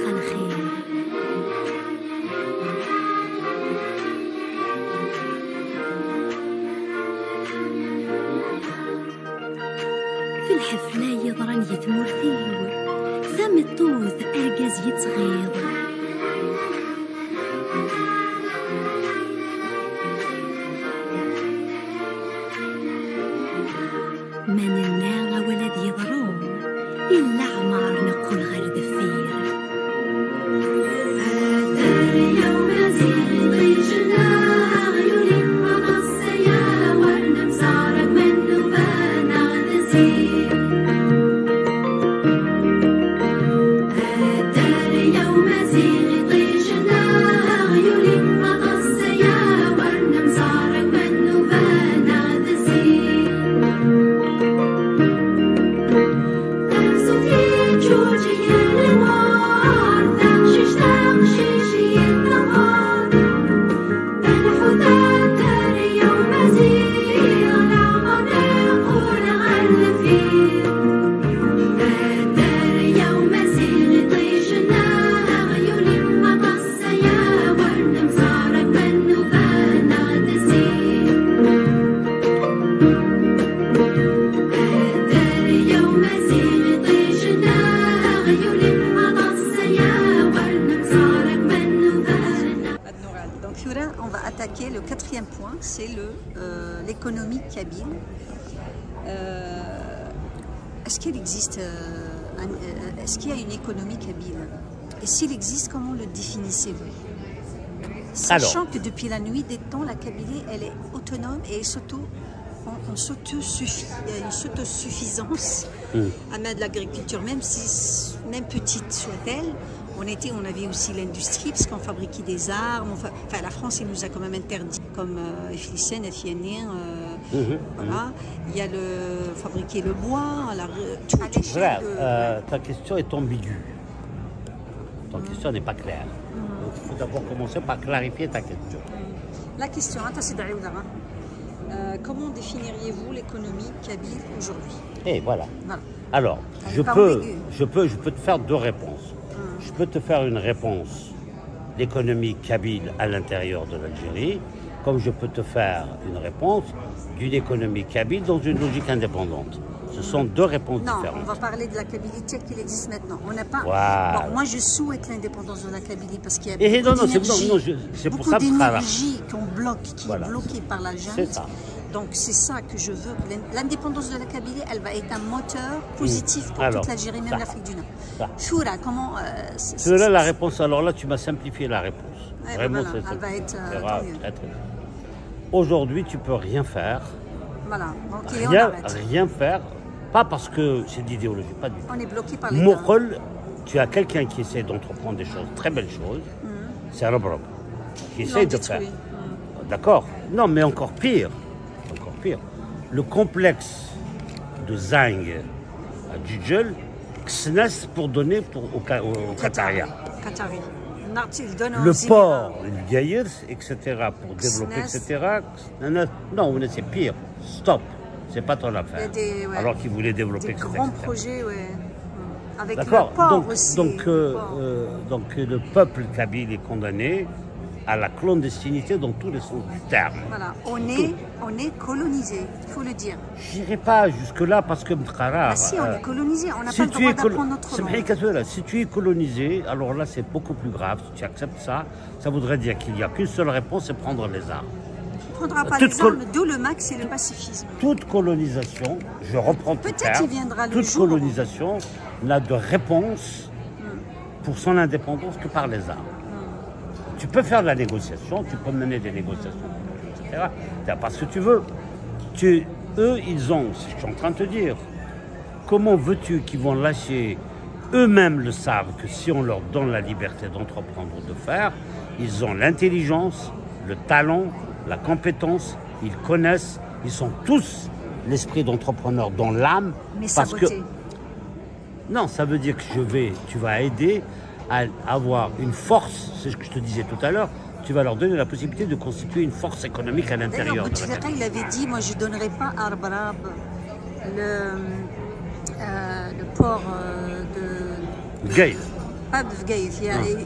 نسخة الخير. في الحفلة يضرن يتمرثيو ثم الطوث أرقاز يتغيظ. من الناغ ولد يضروم إلا عمار نقول غير دفير. هذا اليوم زين طيجنا عيوني عطسيا ورنا مسارك منو بانا نزيد. هذا اليوم زين طيجنا عيوني عطسيا ورنا مسارك منو بانا نزيد. On va attaquer le quatrième point, c'est l'économie kabyle. Est-ce qu'il existe, est-ce qu'il y a une économie kabyle? Et s'il existe, comment le définissez-vous? Sachant que depuis la nuit des temps, la Kabylie, elle est autonome et on s'autosuffit. Il y a une autosuffisance à main de l'agriculture, même petite soit-elle. On avait aussi l'industrie, parce qu'on fabriquait des armes. Enfin, la France, elle nous a quand même interdit, comme Eflicène, Efianien, voilà. Il y a fabriquer le bois, tout à l'échelle de... Ta question est ambiguë. Ta question n'est pas claire. Donc, il faut d'abord commencer par clarifier ta question. La question, comment définiriez-vous l'économie kabyle aujourd'hui? Et voilà. Alors, je peux te faire deux réponses. Je peux te faire une réponse d'économie kabyle à l'intérieur de l'Algérie, comme je peux te faire une réponse d'une économie kabyle dans une logique indépendante. Ce sont deux réponses différentes. Non, on va parler de la Kabylie telle qu'il existe maintenant. On n'a pas... Voilà. Bon, moi, je souhaite l'indépendance de la Kabylie parce qu'il y a beaucoup d'énergie qu'on bloque, qui est bloquée par la junte. C'est ça. Donc, c'est ça que je veux. L'indépendance de la Kabylie, elle va être un moteur positif pour toute l'Algérie, même l'Afrique du Nord. Choura, comment... Choura, la réponse, alors là, tu m'as simplifié la réponse. Vraiment, voilà, elle va être... Aujourd'hui, tu peux rien faire. Voilà, ok, rien faire. Pas parce que c'est d'idéologie, pas du tout. On est bloqué par les Mokhol, tu as quelqu'un qui essaie d'entreprendre des choses, très belles choses. C'est Rabrob, qui essaie de faire. D'accord? Non, mais encore pire. Le complexe de Zang à Djidjel, Xnes pour donner au Qataria. Le port, le Gaïrs, etc., pour développer, etc. Non, c'est pire. Stop. C'est pas ton affaire. Alors qu'ils voulaient développer, des grands projets, avec le port aussi. Donc le peuple kabyle est condamné à la clandestinité dans tous les sens du terme. Voilà, on est colonisé, il faut le dire. Je n'irai pas jusque-là parce que si on est colonisé, on n'a pas le droit d'apprendre notre langue. Si tu es colonisé, alors là c'est beaucoup plus grave. Si tu acceptes ça, ça voudrait dire qu'il n'y a qu'une seule réponse, c'est prendre les armes. On ne prendra pas les armes, d'où le max et le pacifisme. Toute colonisation, je reprends tout Peut-être qu'il viendra le jour. Toute colonisation n'a de réponse pour son indépendance que par les armes. Tu peux faire de la négociation, tu peux mener des négociations, etc. Tu pas ce que tu veux. Eux, ils ont, je suis en train de te dire, comment veux-tu qu'ils vont lâcher? Eux-mêmes le savent que si on leur donne la liberté d'entreprendre ou de faire, ils ont l'intelligence, le talent, la compétence, ils connaissent, ils sont tous l'esprit d'entrepreneur dans l'âme. Mais saboter. Non, ça veut dire que tu vas aider à avoir une force, c'est ce que je te disais tout à l'heure, tu vas leur donner la possibilité de constituer une force économique à l'intérieur. Bouteflika, il avait dit, moi je ne donnerai pas à Arbrab le port de... Gaïs. pas de Vgaïf.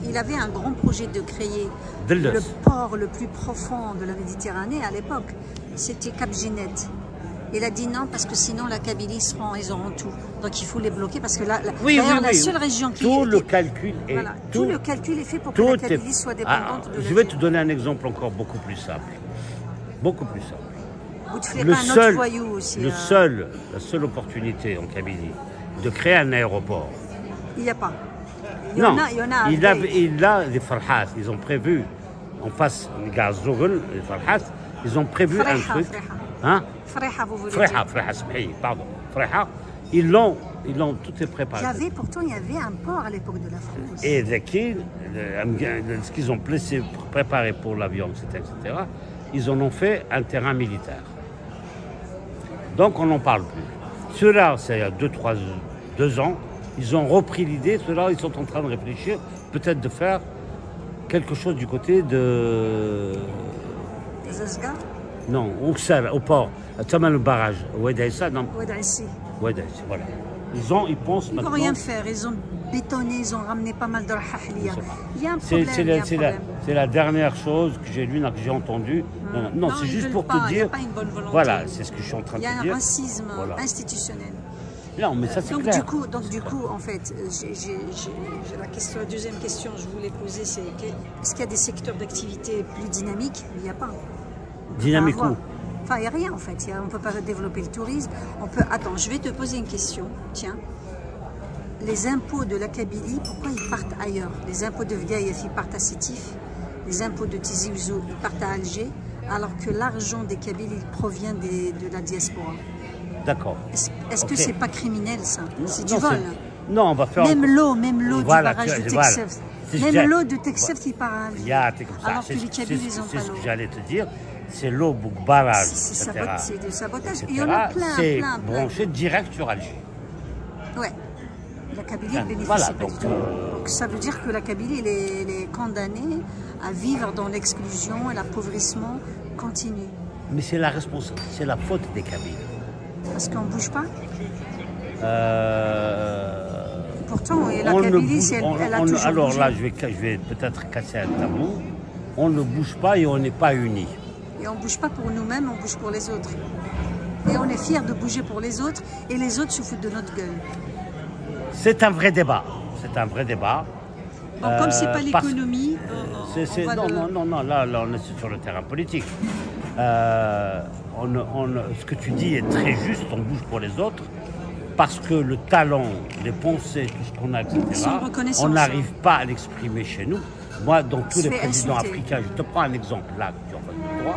Il avait un grand projet de créer Dellos. le port le plus profond de la Méditerranée à l'époque. C'était Cap Ginette. Il a dit non parce que sinon la Kabylie ils auront tout. Donc il faut les bloquer parce que là, la seule région qui tout le calcul est voilà, tout le calcul est fait pour que la Kabylie soit dépendante de je vais te donner un exemple encore beaucoup plus simple. Beaucoup plus simple. Vous ne ferez pas un autre voyou aussi. La seule opportunité en Kabylie de créer un aéroport. Il n'y a pas. Il y a les Farhas, ils ont prévu en face de Gazogol, les Farhas, ils ont prévu un truc. Hein? Freha, vous voulez dire. Freha, pardon. Freha, ils l'ont tout est préparé. Pourtant, il y avait un port à l'époque de la France. Et ce qu'ils ont préparé pour l'avion, etc., ils en ont fait un terrain militaire. Donc, on n'en parle plus. Ceux-là, c'est il y a 2 ans, ils ont repris l'idée. Ceux-là, ils sont en train de réfléchir, peut-être de faire quelque chose du côté de... Des Asgard? Non, au port. Tu as le barrage. Ouedaïssa, non? Ouedaïssi. Ouedaïssi, voilà. Ils pensent maintenant... Ils n'ont rien faire. Ils ont bétonné, ils ont ramené pas mal de rahliya. Il y a un problème. C'est la dernière chose que j'ai lue, que j'ai entendue. Non, c'est juste pour te dire... Il n'y a pas une bonne volonté. Voilà, c'est ce que je suis en train de te dire. Il y a un racisme institutionnel. Non, mais ça, c'est clair. Du coup, en fait, la deuxième question que je voulais poser, c'est est-ce qu'il y a des secteurs d'activité plus dynamiques? Il n'y a pas. Dynamique où? Enfin, il n'y a rien en fait. On ne peut pas développer le tourisme. Attends, je vais te poser une question. Tiens. Les impôts de la Kabylie, pourquoi ils partent ailleurs? Les impôts de Vgaïef, ils partent à Sétif. Les impôts de Tizi Ouzou, ils partent à Alger. Alors que l'argent des Kabyles, il provient de la diaspora. D'accord. Est-ce que c'est pas criminel ça? C'est du vol. Non, on va faire... Même l'eau du barrage de Texef. Même l'eau de Texef, il part à Alger. Alors que les Kabyles, ils n'ont pas l'eau. C'est ce que j'allais te dire. C'est l'eau barrage, etc. C'est du sabotage. Et il y en a plein. C'est branché direct sur Alger. Ouais. La Kabylie ne bénéficie pas du tout. Donc ça veut dire que la Kabylie, elle est condamnée à vivre dans l'exclusion et l'appauvrissement continu. Mais c'est la responsabilité, c'est la faute des Kabyles. Parce qu'on ne bouge pas. Pourtant, la Kabylie, elle a toujours alors bougé. Là, je vais peut-être casser un tabou. On ne bouge pas et on n'est pas unis. Et on ne bouge pas pour nous-mêmes, on bouge pour les autres. Et on est fiers de bouger pour les autres, et les autres se foutent de notre gueule. C'est un vrai débat. C'est un vrai débat. Bon, comme c'est pas l'économie, non, là, on est sur le terrain politique. Ce que tu dis est très juste, on bouge pour les autres, parce que le talent, les pensées, tout ce qu'on a, etc., on n'arrive pas à l'exprimer chez nous. Moi, dans tous les présidents africains, je te prends un exemple là, que tu as en face de toi,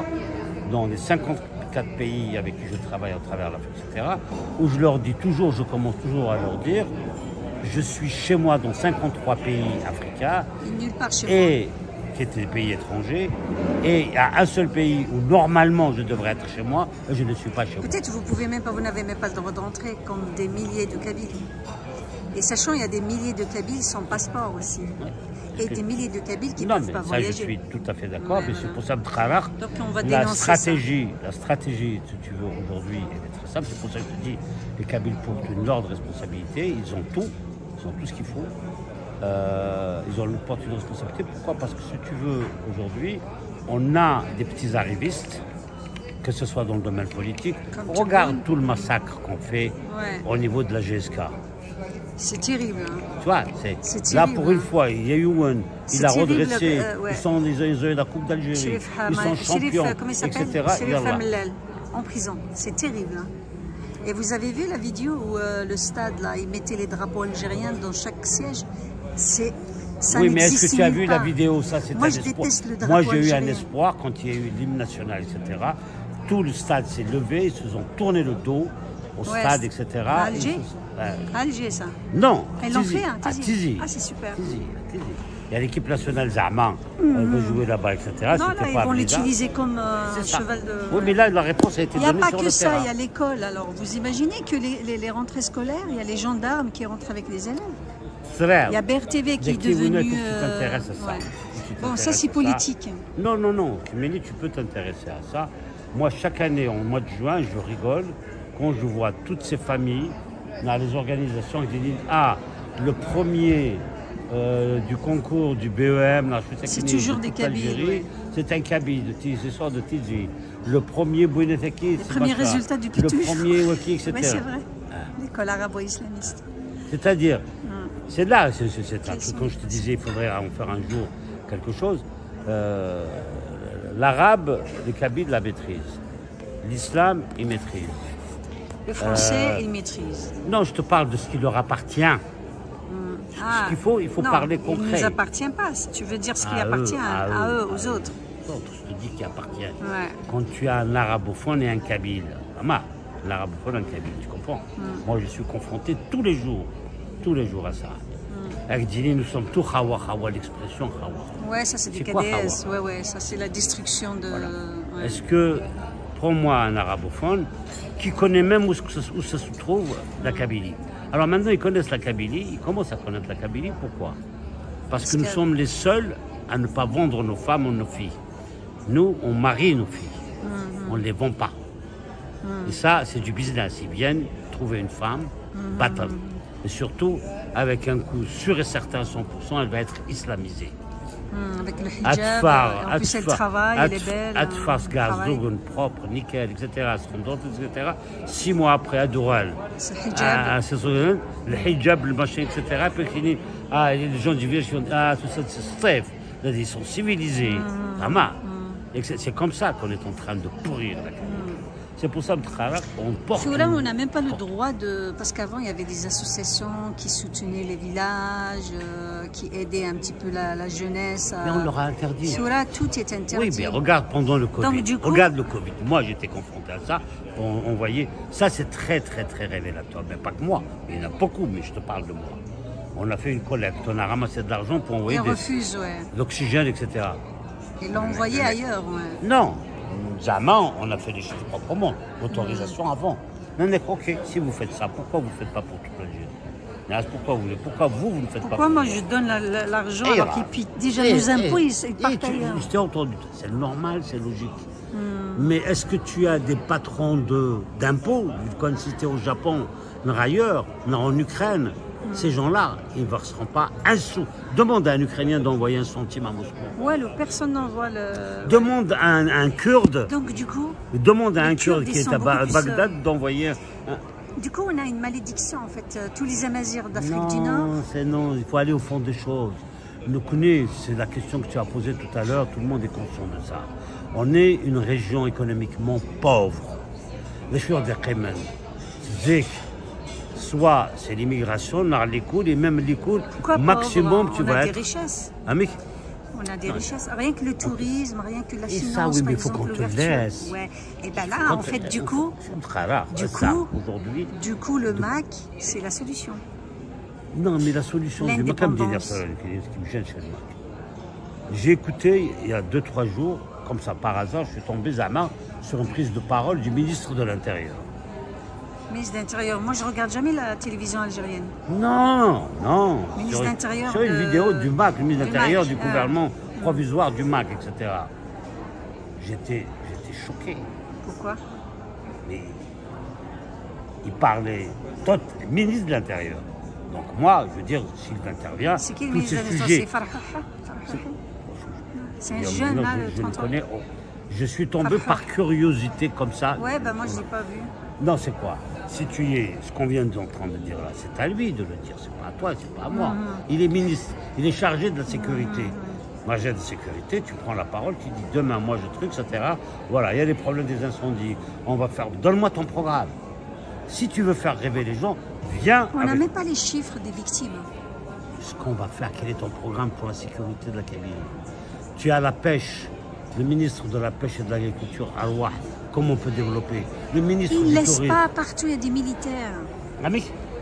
dans les 54 pays avec qui je travaille à travers l'Afrique, etc., où je leur dis toujours, je commence toujours à leur dire, je suis chez moi dans 53 pays africains, et nulle part chez moi. Qui étaient des pays étrangers, et il y a un seul pays où normalement je devrais être chez moi, et je ne suis pas chez moi. Peut-être vous n'avez même pas le droit d'entrer, comme des milliers de Kabyles. Et sachant, il y a des milliers de Kabyles sans passeport aussi. Ouais. Et des milliers de Kabyles qui ne peuvent pas voyager. Je suis tout à fait d'accord, mais c'est pour ça que la stratégie, si tu veux, aujourd'hui, elle est très simple. C'est pour ça que je te dis, les Kabyles portent une lourde responsabilité, ils ont tout ce qu'il faut. Ils ont portent une responsabilité. Pourquoi? Parce que si tu veux, aujourd'hui, on a des petits arrivistes, que ce soit dans le domaine politique. Regarde tout le massacre qu'on fait au niveau de la GSK. C'est terrible. Hein. Tu vois, là pour une fois, il y a eu il a redressé, ils ont eu la Coupe d'Algérie, ils sont champions, etc. En prison, c'est terrible. Hein. Et vous avez vu la vidéo où le stade, là, il mettait les drapeaux algériens dans chaque siège? Oui, mais est-ce que tu as vu la vidéo? Ça, c'est Moi, je déteste le drapeau Moi, j'ai eu algérien. un espoir quand il y a eu l'hymne national, etc. Tout le stade s'est levé, ils se sont tourné le dos au stade, etc. À Alger? À Alger, ça? Non, ils l'ont fait, hein, Tizi. Ah, c'est super. Tizi. Il y a l'équipe nationale Zama, elle veut jouer là-bas, etc. Non, là, ils vont l'utiliser comme cheval de... Oui, mais là, la réponse a été donnée sur le terrain. Il n'y a pas que ça, il y a l'école. Alors, vous imaginez que les rentrées scolaires, il y a les gendarmes qui rentrent avec les élèves. Il y a BRTV qui est devenu... Tu t'intéresses à ça. Bon, ça, c'est politique. Non, Mélie, tu peux t'intéresser à ça. Moi, chaque année, au mois de juin, je rigole quand je vois toutes ces familles dans les organisations qui disent « Ah, le 1er du concours du BEM, c'est toujours des Kabyles. Ouais. C'est un Kabyle, c'est sort de Tizi. Le premier Bouineteki, le premier résultat du Pitouche. Le premier Waki, etc. Oui, c'est vrai. L'école arabo-islamiste. C'est-à-dire, c'est là, quand je te disais, il faudrait en faire un jour quelque chose. L'arabe, les Kabyles la maîtrisent. L'islam, ils maîtrisent. Le français, ils maîtrisent. Non, je te parle de ce qui leur appartient. Ce qu'il faut, il faut parler concret. Il ne nous appartient pas. Si tu veux dire ce qui appartient à eux, aux autres. Je te dis qui appartient. Ouais. Quand tu as un arabophone et un kabyle, l'arabophone et un kabyle, tu comprends? Moi, je suis confronté tous les jours à ça. Avec Djili, nous sommes tous Khawa, l'expression Khawa. Ouais, ça c'est du KDS. Ouais, ça c'est la destruction de. Voilà. Ouais. Est-ce que, prends-moi un arabophone qui connaît même où ça se trouve, la Kabylie. Alors maintenant, ils connaissent la Kabylie, ils commencent à connaître la Kabylie. Pourquoi? Parce que nous sommes les seuls à ne pas vendre nos femmes ou nos filles. Nous, on marie nos filles. On ne les vend pas. Et ça, c'est du business. Ils viennent trouver une femme, battle. Et surtout, avec un coût sûr et certain, 100%, elle va être islamisée. Avec le hijab, en plus elle travaille, elle est belle. Atfas, gaz, propre, nickel, etc. etc. 6 mois après, à Doural. Le hijab, le machin, etc. Puis les gens du village font tout ça, c'est ils sont civilisés. C'est comme ça qu'on est en train de pourrir la Kabylie. C'est pour ça qu'on porte. Là, on n'a même pas le droit de. Parce qu'avant, il y avait des associations qui soutenaient les villages, qui aidaient un petit peu la jeunesse. Mais on leur a interdit. Là, tout est interdit. Oui, mais regarde pendant le Covid. Donc, du coup, regarde le Covid. Moi, j'étais confronté à ça. On voyait. Ça, c'est très, très, très révélateur. Mais pas que moi. Il y en a beaucoup, mais je te parle de moi. On a fait une collecte. On a ramassé de l'argent pour envoyer l'oxygène, etc. Ils l'ont envoyé ailleurs. Ouais. Non. Jamais, on a fait les choses proprement. L'autorisation avant. Non, mais ok, si vous faites ça, pourquoi vous ne le faites pas pour toute l'Algérie? Pourquoi vous ne faites pas? Pourquoi moi je donne l'argent alors qu'ils piquent déjà nos impôts, ils partent ailleurs? Je t'ai entendu, c'est normal, c'est logique. Mais est-ce que tu as des patrons d'impôts, comme si c'était au Japon, ailleurs, en Ukraine? Ces gens-là, ils ne verseront pas un sou. Demande à un Ukrainien d'envoyer 1 centime à Moscou. Ouais, personne n'envoie le... Demande à un Kurde. Donc, du coup... Demande à un Kurde qui est à Bagdad d'envoyer... Du coup, on a une malédiction, en fait. Tous les Amazirs d'Afrique du Nord... Non, il faut aller au fond des choses. Nous connaissons, c'est la question que tu as posée tout à l'heure, tout le monde est conscient de ça. On est une région économiquement pauvre. Les choses de Kémen, soit c'est l'immigration, les coûts, et même les coûts, maximum tu vas être... On a des richesses. Amic. On a des richesses. Rien que le tourisme, rien que la finance, et ça, oui, mais il faut qu'on te laisse. Ouais. Et bien là, en fait, du coup, le MAC, c'est la solution. Non, mais la solution du MAC, ce qui me gêne chez le MAC. J'ai écouté, il y a 2-3 jours, comme ça, par hasard, je suis tombé sur une prise de parole du ministre de l'Intérieur. Ministre de l'Intérieur. Moi, je ne regarde jamais la télévision algérienne. Non. Ministre de l'Intérieur. Sur une vidéo du MAC, le ministre de l'Intérieur, du gouvernement provisoire du MAC, etc. J'étais choqué. Pourquoi? Mais il parlait ministre de l'Intérieur. Donc moi, je veux dire, s'il intervient, c'est qui le ministre de l'Intérieur? C'est un jeune, là, de 30 ans. Je suis tombé par curiosité comme ça. Ouais, moi, je ne l'ai pas vu. Non, c'est quoi? Si tu es, ce qu'on vient d'entendre dire là, c'est à lui de le dire, c'est pas à toi, c'est pas à moi. Il est ministre, il est chargé de la sécurité. Moi, j'ai de sécurité, tu prends la parole, tu dis demain, moi je truc, etc. Voilà, il y a des problèmes des incendies, on va faire. Donne-moi ton programme. Si tu veux faire rêver les gens, viens. On n'a même pas les chiffres des victimes. Ce qu'on va faire, quel est ton programme pour la sécurité de la Kabylie? Tu as la pêche, le ministre de la Pêche et de l'Agriculture, Alouah. Comment on peut développer? Le ministre il ne laisse pas, partout il y a des militaires.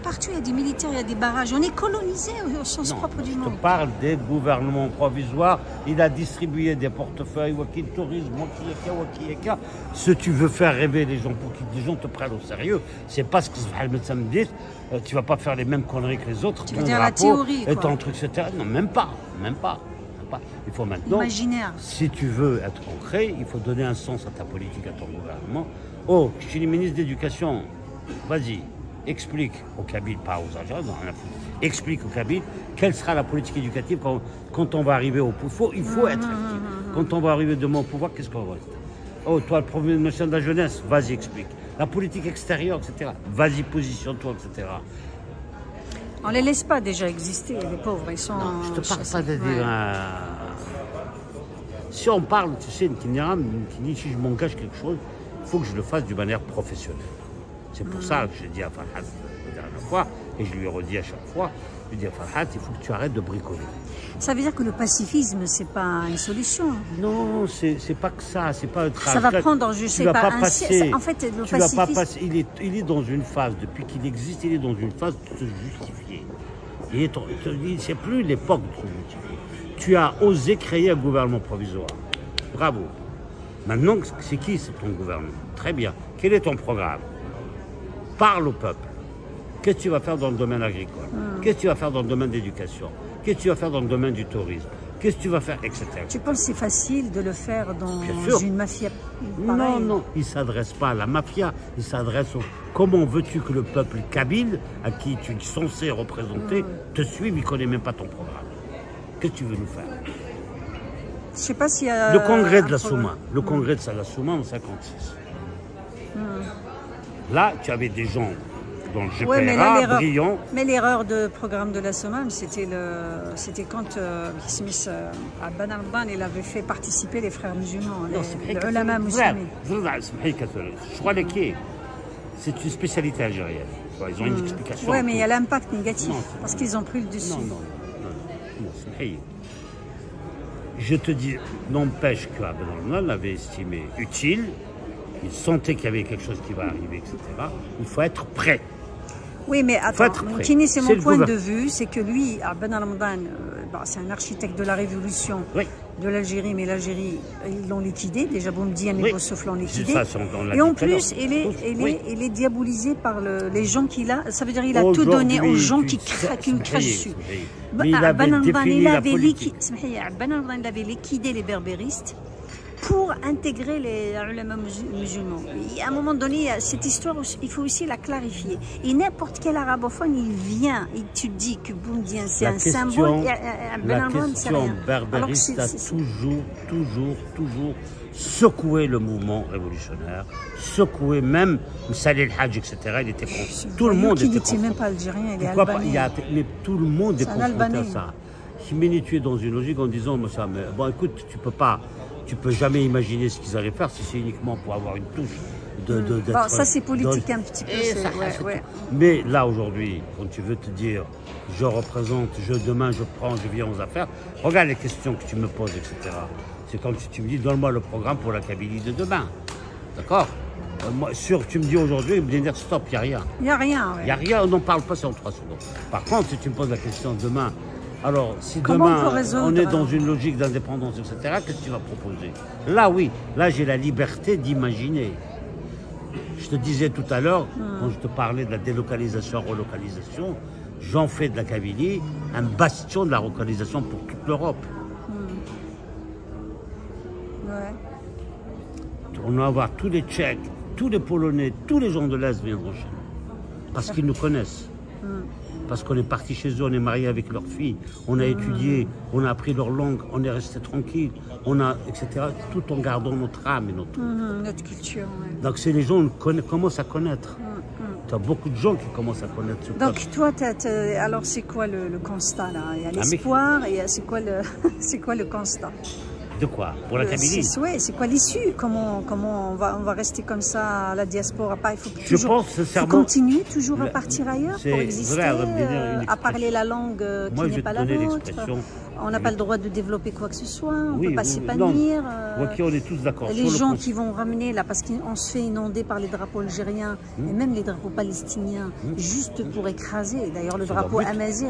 Partout il y a des militaires, il y a des barrages. On est colonisé au sens propre du mot. Je te parle des gouvernements provisoires. Il a distribué des portefeuilles, Wakil Tourisme, Wakil. Si tu veux faire rêver les gens pour que les gens te prennent au sérieux, c'est pas ce que le médecin me dit. Tu vas pas faire les mêmes conneries que les autres. Tu veux dire la théorie, et ton truc, etc. Non, même pas. Il faut maintenant, si tu veux être concret, il faut donner un sens à ta politique, à ton gouvernement. Oh, je suis le ministre de l'Éducation, vas-y, explique aux Kabyles, pas aux Algériens, explique aux Kabyles quelle sera la politique éducative quand on va arriver au pouvoir. Il faut être actif. Quand on va arriver demain au pouvoir, qu'est-ce qu'on va être? Oh, toi, le premier ministre de la jeunesse, vas-y, explique. La politique extérieure, etc. Vas-y, positionne-toi, etc. On les laisse pas déjà exister, les pauvres. Ils sont. Non, je te parle pas de dire. Si on parle, tu sais, qui dit si je m'engage quelque chose, il faut que je le fasse d'une manière professionnelle. C'est pour ça que j'ai dit à Farhat la dernière fois, et je lui ai redit à chaque fois, je lui ai dit à Farhat, il faut que tu arrêtes de bricoler. Ça veut dire que le pacifisme, c'est pas une solution. Non, c'est pas que ça, c'est pas un Ça va prendre, je sais pas, un siècle. En fait, le tu pacifisme... vas pas passer, il est dans une phase, depuis qu'il existe, il est dans une phase de se justifier. C'est plus l'époque de se justifier. Tu as osé créer un gouvernement provisoire. Bravo. Maintenant, c'est qui ton gouvernement? Très bien. Quel est ton programme? Parle au peuple. Qu'est-ce que tu vas faire dans le domaine agricole? Qu'est-ce que tu vas faire dans le domaine de l'éducation? Qu'est-ce que tu vas faire dans le domaine du tourisme? Qu'est-ce que tu vas faire, etc. Tu penses que c'est facile de le faire dans une mafia pareille? Non, non, il ne s'adresse pas à la mafia, il s'adresse au... Comment veux-tu que le peuple kabyle, à qui tu es censé représenter, te suive? Il ne connaît même pas ton programme. Qu'est-ce que tu veux nous faire? Je sais pas s'il y a... Le congrès de la Souma, le congrès de la Souma en 56. Là, tu avais des gens dans le GPRA, brillants. Mais l'erreur de programme de la Sommam, c'était quand Smith Abban il avait fait participer les frères musulmans, les ulama musulmans. Je crois que c'est une spécialité algérienne. Ils ont une explication. Oui, mais il y a l'impact négatif, parce qu'ils ont pris le dessus. Non, je te dis, n'empêche qu'Abban l'avait estimé utile. Il sentait qu'il y avait quelque chose qui va arriver, etc. Il faut être prêt. Oui, mais attends, Kini, c'est mon point de vue, c'est que lui, Abban al-Hamdan, c'est un architecte de la révolution de l'Algérie, mais l'Algérie, ils l'ont liquidé, déjà Boumediene et Bossouf l'ont liquidé. Et en plus, il est diabolisé par les gens qu'il a, ça veut dire qu'il a tout donné aux gens qui crachent dessus. Abban al-Hamdan, il avait liquidé les berbéristes pour intégrer les ulama musulmans. Et à un moment donné, cette histoire, il faut aussi la clarifier. Et n'importe quel arabophone, il vient et tu dis que Boumediene, c'est un symbole. La question berbériste a toujours secoué le mouvement révolutionnaire, secoué même Salih El-Hadj, etc. Il était contre. Tout le monde était contre. Il n'était même pas algérien, il est albanais. Mais tout le monde est confronté à ça. Chimini, tu es dans une logique en disant, bon écoute, tu peux jamais imaginer ce qu'ils allaient faire si c'est uniquement pour avoir une touche bon, ça c'est politique un petit peu. Mais là aujourd'hui, quand tu veux te dire je représente, demain je prends, je viens aux affaires, regarde les questions que tu me poses, etc. C'est quand tu me dis donne-moi le programme pour la Kabylie de demain. D'accord? Tu me dis aujourd'hui, il me dire stop, il n'y a rien. Il n'y a rien. Il n'y a rien, on n'en parle pas, c'est en 3 secondes. Par contre, si tu me poses la question demain, alors, si demain on est dans une logique d'indépendance, etc., qu'est-ce que tu vas proposer? Là, oui, là j'ai la liberté d'imaginer. Je te disais tout à l'heure, quand je te parlais de la délocalisation, relocalisation, j'en fais de la Kabylie un bastion de la relocalisation pour toute l'Europe. On va avoir tous les Tchèques, tous les Polonais, tous les gens de l'Est viendront chez nous. Parce qu'ils nous connaissent. Parce qu'on est parti chez eux, on est marié avec leurs filles, on a étudié, on a appris leur langue, on est resté tranquille, etc. Tout en gardant notre âme et notre culture. Donc c'est les gens qu'on commence à connaître. Tu as beaucoup de gens qui commencent à connaître ce peuple. Donc toi, alors c'est quoi le constat là? Il y a l'espoir et c'est quoi le constat? De quoi? Pour la Kabylie? C'est quoi l'issue? Comment on va rester comme ça à la diaspora? Il faut toujours continuer toujours à partir ailleurs pour exister, à parler la langue qui n'est pas la nôtre. On n'a pas le droit de développer quoi que ce soit, on ne peut pas s'épanouir. On est tous d'accord. Les gens qui vont ramener là, parce qu'on se fait inonder par les drapeaux algériens et même les drapeaux palestiniens, juste pour écraser. D'ailleurs, le drapeau Amazir,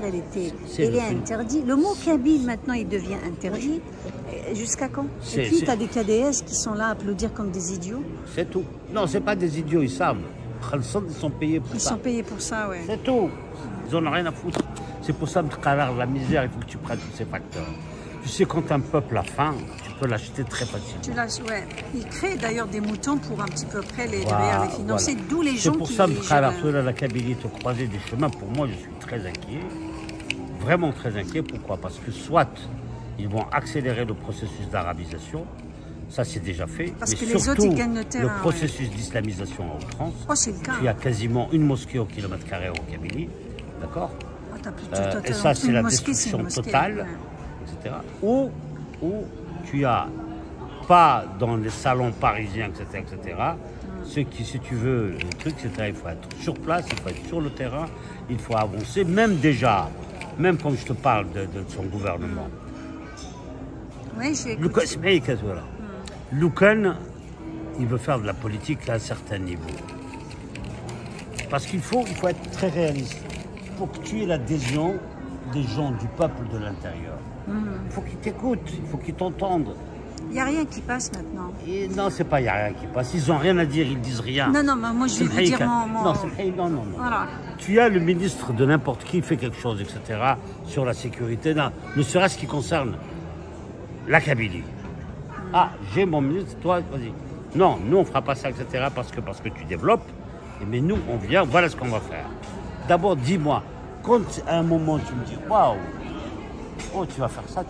il est interdit. Le mot kabyle maintenant, il devient interdit. Jusqu'à quand? Et puis, tu as des KDS qui sont là à applaudir comme des idiots. C'est tout. Non, ce n'est pas des idiots, ils savent. Ils sont payés pour ça. Ils sont payés pour ça, oui. C'est tout. Ils n'en ont rien à foutre. C'est pour ça que la misère, il faut que tu prennes tous ces facteurs. Tu sais, quand un peuple a faim, tu peux l'acheter très facilement. Ouais. Ils créent d'ailleurs des moutons pour un petit peu après derrière les financer, voilà. D'où les gens qui... C'est pour ça, frère Arthur, la Kabylie te croiser des chemins. Pour moi, je suis très inquiet. Vraiment très inquiet. Pourquoi? Parce que soit ils vont accélérer le processus d'arabisation, ça c'est déjà fait, parce mais que surtout les autres, ils gagnent le terrain, le processus d'islamisation en France. Oh, c'est le cas. Il y a quasiment une mosquée au kilomètre carré en Kabylie, d'accord? Et ça c'est la destruction totale, etc. Ou tu as pas dans les salons parisiens, etc. Ce qui, si tu veux, le truc, c'est il faut être sur place, il faut être sur le terrain, il faut avancer, même déjà, même quand je te parle de son gouvernement. Oui, je vais Loukan, il veut faire de la politique à un certain niveau. Parce qu'il faut être très réaliste. Il faut que tu aies l'adhésion des gens, du peuple de l'intérieur. Il faut qu'ils t'écoutent, il faut qu'ils t'entendent. Il n'y a rien qui passe maintenant. Et non, c'est pas il n'y a rien qui passe. Ils n'ont rien à dire, ils disent rien. Non, mais moi je vais vous dire mon... Non. Voilà. Tu as le ministre de n'importe qui fait quelque chose, etc. sur la sécurité, ne serait-ce qui concerne la Kabylie. Ah, j'ai mon ministre, toi, vas-y. Non, nous on fera pas ça, etc. parce que tu développes. Mais nous, on vient, voilà ce qu'on va faire. D'abord, dis-moi, quand à un moment tu me dis, waouh, oh, tu vas faire ça,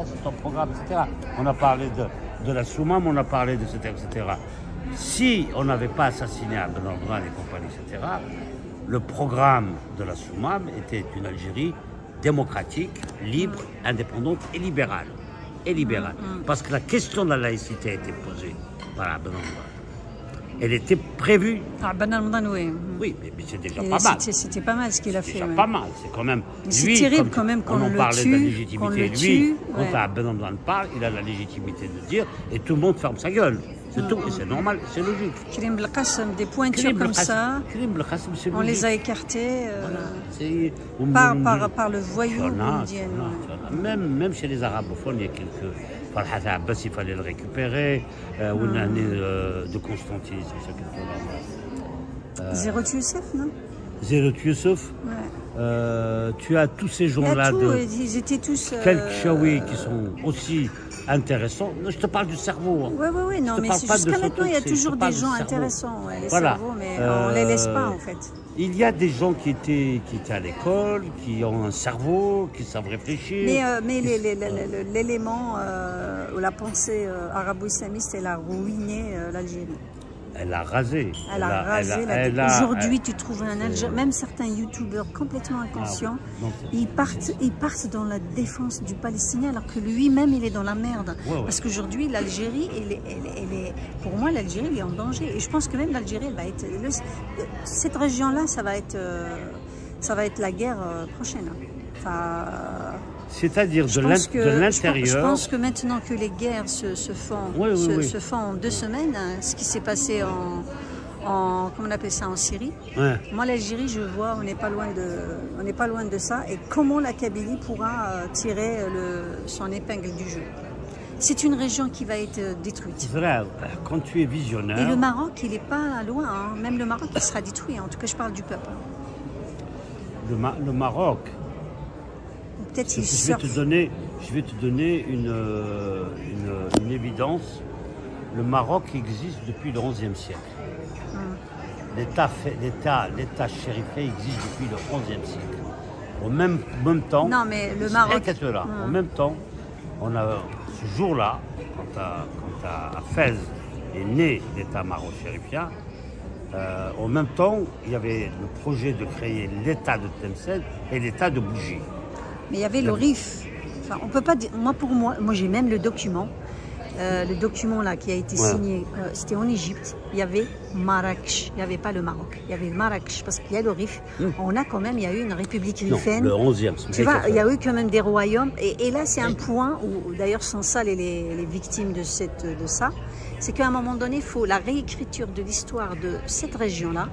c'est ton programme, etc. On a parlé de la Soumam, on a parlé de etc. Si on n'avait pas assassiné Abdel Amran et compagnie, etc., le programme de la Soumam était une Algérie démocratique, libre, indépendante et libérale. Parce que la question de la laïcité a été posée par Abdel Amran. Elle était prévue. Ben Almdan, oui. Oui, mais c'est déjà pas mal. C'était pas mal ce qu'il a fait. C'est pas mal. C'est quand même. C'est terrible quand même qu'on le parlait tue. De la légitimité. Lui, quand Ben Almdan parle, il a la légitimité de dire, et tout le monde ferme sa gueule. C'est tout, et c'est normal, c'est logique. Karim Belkacem, des pointures comme ça, on les a écartés par le voyou indien. Même chez les arabophones, il y a quelques... Farhat Abbas, il fallait le récupérer, ou une année de Constantine, c'est ça. Zerot Youssef, non? Zerot Youssef. Tu as tous ces gens-là, ils étaient tous... quelques Chaoui qui sont aussi intéressants. Je te parle du cerveau. Oui, non, mais jusqu'à maintenant, il y a toujours des gens intéressants, les cerveaux, mais on ne les laisse pas, en fait. Il y a des gens qui étaient à l'école, qui ont un cerveau, qui savent réfléchir. Mais l'élément ou la pensée arabo-islamiste, elle a ruiné l'Algérie. Elle a rasé. Aujourd'hui, tu trouves un Algérien, même certains youtubeurs complètement inconscients, ils partent dans la défense du Palestinien alors que lui-même, il est dans la merde. Parce qu'aujourd'hui, l'Algérie, pour moi, l'Algérie est en danger. Et je pense que même l'Algérie, elle va être... cette région-là, ça va être la guerre prochaine. C'est-à-dire de l'intérieur. Je pense que maintenant que les guerres se font en 2 semaines, ce qui s'est passé comment on appelle ça, en Syrie. Moi, l'Algérie, je vois, on n'est pas loin de ça. Et comment la Kabylie pourra tirer son épingle du jeu? C'est une région qui va être détruite. Vrai, quand tu es visionnaire... Et le Maroc, il n'est pas loin. Hein. Même le Maroc, il sera détruit. En tout cas, je parle du peuple. Le Maroc... Peut-être je vais te donner une évidence. Le Maroc existe depuis le XIe siècle. L'État chérifé existe depuis le XIe siècle. Au même temps... Non, mais le Maroc... En même temps, on a ce jour-là, quand à Fès est né l'État maroc-chérifien, en même temps, il y avait le projet de créer l'État de Tlemcen et l'État de Bougie. Mais il y avait le RIF. Enfin, on peut pas dire. Moi j'ai même le document. Le document là qui a été signé, c'était en Égypte. Il y avait Marrakech. Il n'y avait pas le Maroc. Il y avait Marrakech parce qu'il y a le RIF. On a quand même, il y a eu une république rifaine. Le 11e. Tu vois, il y a eu quand même des royaumes. Et là, c'est un point où, d'ailleurs, sans ça, les victimes de ça, c'est qu'à un moment donné, il faut la réécriture de l'histoire de cette région-là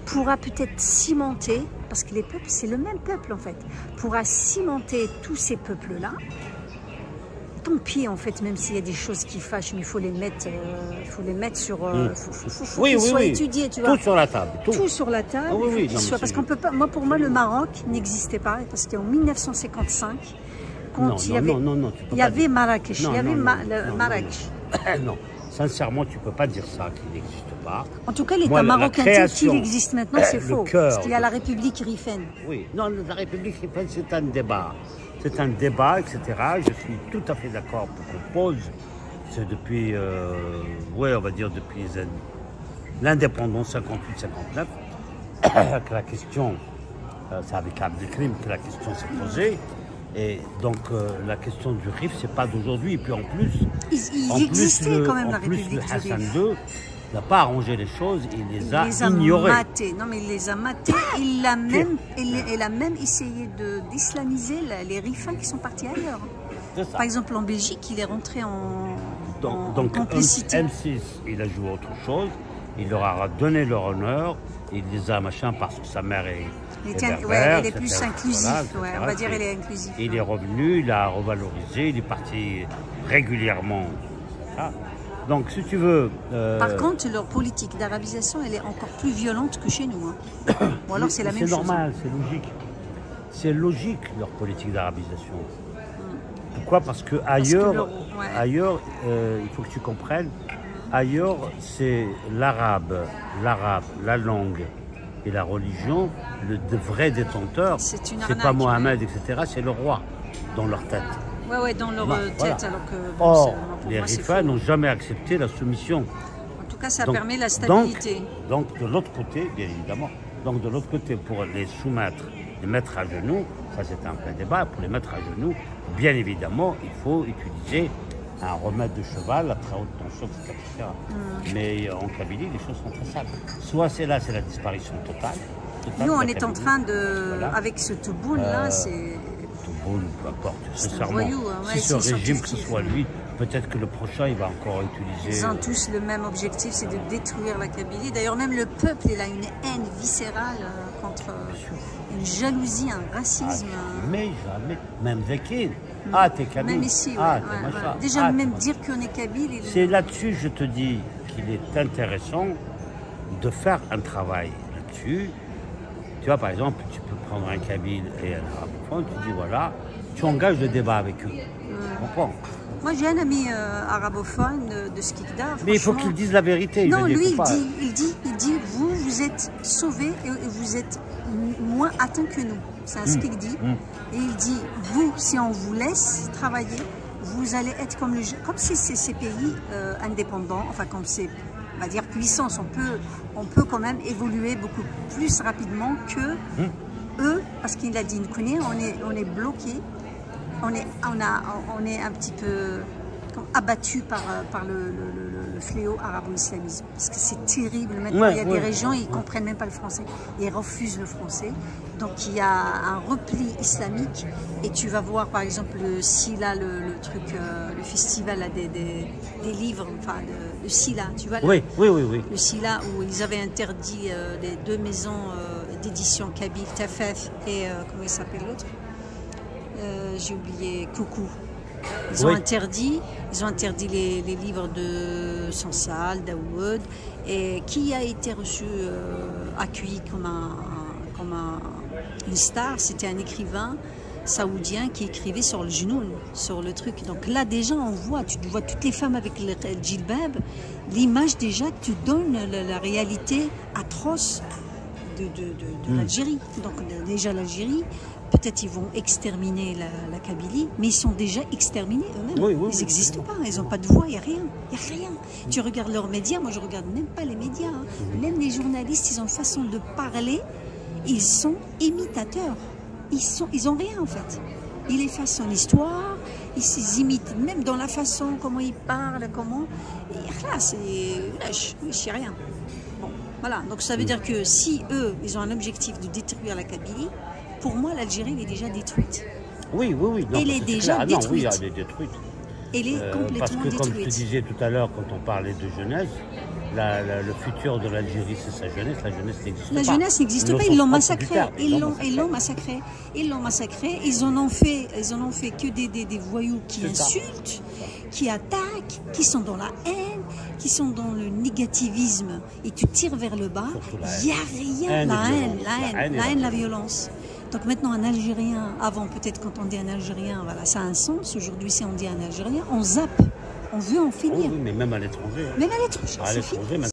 pourra peut-être cimenter, parce que les peuples, c'est le même peuple en fait, pourra cimenter tous ces peuples-là. Tant pis en fait, même s'il y a des choses qui fâchent, mais il faut les mettre sur... faut qu'ils soient étudiés, tu vois. Tout sur la table. Tout sur la table, parce qu'on peut pas... Pour moi, le Maroc n'existait pas, parce qu'en 1955, quand il y avait, il y avait Marrakech, il y avait Marrakech. Non, sincèrement, tu ne peux pas dire ça, qu'il n'existe pas. En tout cas, l'État marocain tel qu'il existe maintenant, c'est faux. Parce qu'il y a la République Rifaine. Oui, non, la République Rifaine, c'est un débat. C'est un débat, etc. Je suis tout à fait d'accord pour qu'on pose. C'est depuis, ouais, on va dire depuis l'indépendance 58-59, que la question, c'est avec Abdelkrim que la question s'est posée. Et donc la question du RIF, c'est pas d'aujourd'hui. Et puis en plus, il existait quand même la République du RIF. Hassan II n'a pas arrangé les choses, il les a ignorées. Non, mais il les a matés. Il a même essayé d'islamiser les Rifains qui sont partis ailleurs. Par exemple, en Belgique, il est rentré en complicité. M6, il a joué autre chose. Il leur a donné leur honneur. Il les a machin parce que sa mère est. Elle est plus inclusive, voilà, on va dire elle est inclusive. Il est revenu, il a revalorisé, il est parti régulièrement. Ah. Donc si tu veux... Par contre, leur politique d'arabisation, elle est encore plus violente que chez nous. Hein. Ou alors c'est la même chose. C'est normal, c'est logique. C'est logique leur politique d'arabisation. Pourquoi? Parce que ailleurs, il faut que tu comprennes, ailleurs c'est l'arabe, la langue et la religion, le vrai détenteur, c'est pas Mohamed, etc., c'est le roi dans leur tête. Ouais, dans leur tête. Voilà. Alors que, or, les Rifains n'ont jamais accepté la soumission. En tout cas, ça permet la stabilité. Donc, de l'autre côté, bien évidemment, donc de l'autre côté, pour les soumettre, les mettre à genoux, ça c'est un vrai débat, pour les mettre à genoux, bien évidemment, il faut utiliser un remède de cheval, la très haute tension, etc. Mais en Kabylie, les choses sont très simples. Soit c'est la disparition totale. Nous, on est en train de... Voilà. Avec ce Tebboune-là, c'est... Tebboune, peu importe, sincèrement. Voyou, hein. Si ce régime, que ce soit lui, peut-être que le prochain, il va encore utiliser... Ils ont tous le même objectif, c'est de détruire la Kabylie. D'ailleurs, même le peuple, il a une haine viscérale contre... une jalousie, un racisme. Mais jamais, même Zekine. Ah, t'es kabyle. Même ici, déjà, même dire qu'on est kabyle. C'est là-dessus, je te dis, qu'il est intéressant de faire un travail là-dessus. Tu vois, par exemple, tu peux prendre un kabyle et un arabophone, tu dis voilà, tu engages le débat avec eux. Tu comprends? Moi, j'ai un ami arabophone de Skikda. Mais il faut qu'il dise la vérité. Non, lui, il dit, vous êtes sauvés et vous êtes moins atteints que nous. C'est ce qu'il dit. Et il dit, vous, si on vous laisse travailler, vous allez être comme si ces pays indépendants, enfin comme ces, on va dire, puissances, on peut quand même évoluer beaucoup plus rapidement que eux, parce qu'il a dit, on est bloqué, on est un petit peu abattu par le fléau arabo-islamisme. Parce que c'est terrible. Maintenant, il y a des régions, ils ne comprennent même pas le français. Ils refusent le français. Donc, il y a un repli islamique. Et tu vas voir, par exemple, le SILA, le festival là, des livres, enfin, le SILA, tu vois. Oui. Le SILA, où ils avaient interdit les deux maisons d'édition kabyle, Tafef et, comment il s'appelle l'autre? J'ai oublié, Coucou. Ils ont interdit les livres de Sansal, Daoud, et qui a été reçu, accueilli comme une star, c'était un écrivain saoudien qui écrivait sur le genou, sur le truc. Donc là déjà tu vois toutes les femmes avec le djilbab, l'image déjà que tu donnes la réalité atroce de l'Algérie. Donc déjà l'Algérie, peut-être ils vont exterminer la Kabylie, mais ils sont déjà exterminés eux-mêmes. Ils n'existent pas, ils n'ont pas de voix, il n'y a rien. Tu regardes leurs médias, moi je ne regarde même pas les médias. Même les journalistes, ils ont une façon de parler, ils sont imitateurs. Ils n'ont rien en fait. Ils effacent son histoire, ils imitent même dans la façon, comment ils parlent, comment... Et là, c'est rien. Bon, voilà, donc ça veut dire que si eux, ils ont un objectif de détruire la Kabylie, pour moi, l'Algérie, elle est déjà détruite. Oui. Non, elle est déjà détruite. Elle est détruite. Elle est complètement parce que, détruite. Comme je te disais tout à l'heure, quand on parlait de jeunesse, le futur de l'Algérie, c'est sa jeunesse. La jeunesse n'existe pas. La jeunesse n'existe pas. Ils l'ont massacrée. Ils l'ont massacrée. Ils en ont fait que des voyous qui insultent, qui attaquent, qui sont dans la haine, qui sont dans le négativisme. Et tu tires vers le bas. Il n'y a rien. La haine, la violence. Donc maintenant, un Algérien, avant peut-être quand on dit un Algérien, voilà, ça a un sens. Aujourd'hui, si on dit un Algérien, on zappe, on veut en finir. Oh, oui, mais même à l'étranger. Même à l'étranger, c'est fini.